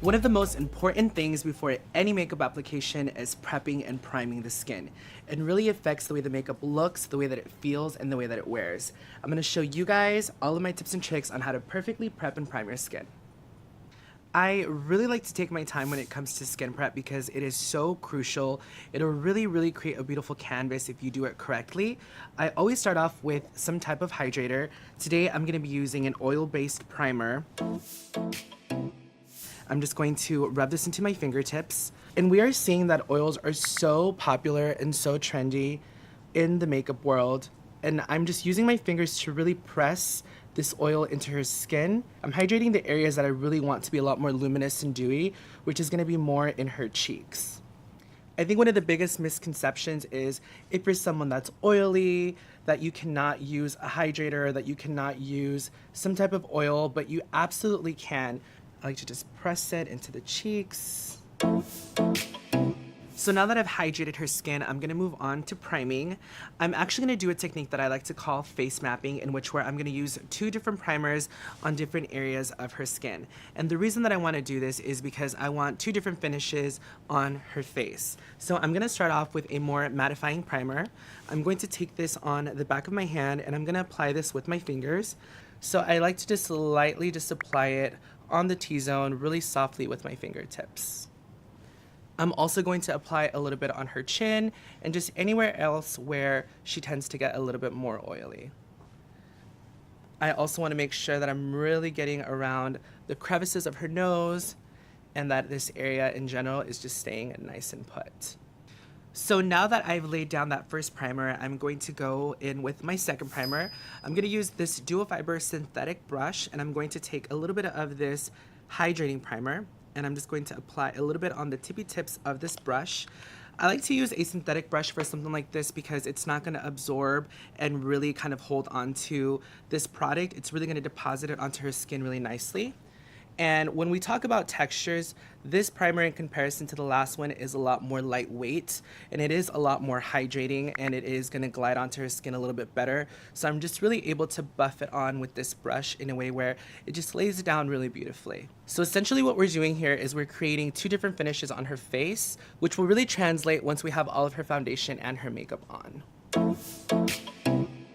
One of the most important things before any makeup application is prepping and priming the skin. It really affects the way the makeup looks, the way that it feels, and the way that it wears. I'm going to show you guys all of my tips and tricks on how to perfectly prep and prime your skin. I really like to take my time when it comes to skin prep because it is so crucial. It'll really create a beautiful canvas if you do it correctly. I always start off with some type of hydrator. Today I'm going to be using an oil-based primer. I'm just going to rub this into my fingertips. And we are seeing that oils are so popular and so trendy in the makeup world. And I'm just using my fingers to really press this oil into her skin. I'm hydrating the areas that I really want to be a lot more luminous and dewy, which is gonna be more in her cheeks. I think one of the biggest misconceptions is if you're someone that's oily, that you cannot use a hydrator, that you cannot use some type of oil, but you absolutely can. I like to just press it into the cheeks. So now that I've hydrated her skin, I'm gonna move on to priming. I'm actually gonna do a technique that I like to call face mapping, in which where I'm gonna use 2 different primers on different areas of her skin. And the reason that I wanna do this is because I want 2 different finishes on her face. So I'm gonna start off with a more mattifying primer. I'm going to take this on the back of my hand and I'm gonna apply this with my fingers. So I like to just lightly just apply it on the T-zone really softly with my fingertips. I'm also going to apply a little bit on her chin and just anywhere else where she tends to get a little bit more oily. I also want to make sure that I'm really getting around the crevices of her nose and that this area in general is just staying nice and put. So now that I've laid down that first primer, I'm going to go in with my second primer. I'm going to use this dual fiber synthetic brush and I'm going to take a little bit of this hydrating primer and I'm just going to apply a little bit on the tippy tips of this brush. I like to use a synthetic brush for something like this because it's not going to absorb and really kind of hold on to this product. It's really going to deposit it onto her skin really nicely. And when we talk about textures, this primer in comparison to the last one is a lot more lightweight and it is a lot more hydrating and it is going to glide onto her skin a little bit better. So I'm just really able to buff it on with this brush in a way where it just lays it down really beautifully. So essentially what we're doing here is we're creating 2 different finishes on her face, which will really translate once we have all of her foundation and her makeup on.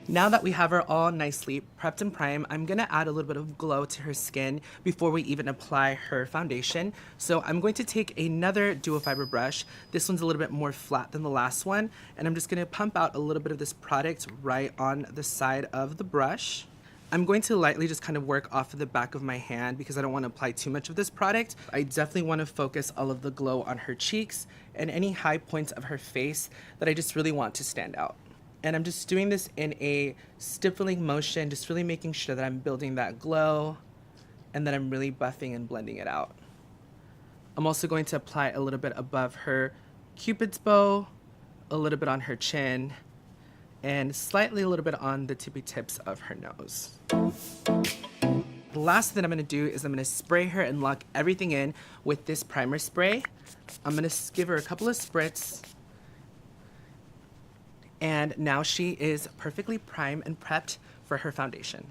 Now that we have her all nicely prepped and primed, I'm gonna add a little bit of glow to her skin before we even apply her foundation. So I'm going to take another dual fiber brush. This one's a little bit more flat than the last one, and I'm just gonna pump out a little bit of this product right on the side of the brush. I'm going to lightly just kind of work off of the back of my hand because I don't want to apply too much of this product. I definitely want to focus all of the glow on her cheeks and any high points of her face that I just really want to stand out. And I'm just doing this in a stippling motion, just really making sure that I'm building that glow and that I'm really buffing and blending it out. I'm also going to apply a little bit above her Cupid's bow, a little bit on her chin, and slightly a little bit on the tippy tips of her nose. The last thing I'm going to do is I'm going to spray her and lock everything in with this primer spray. I'm going to give her a couple of spritz. And now she is perfectly primed and prepped for her foundation.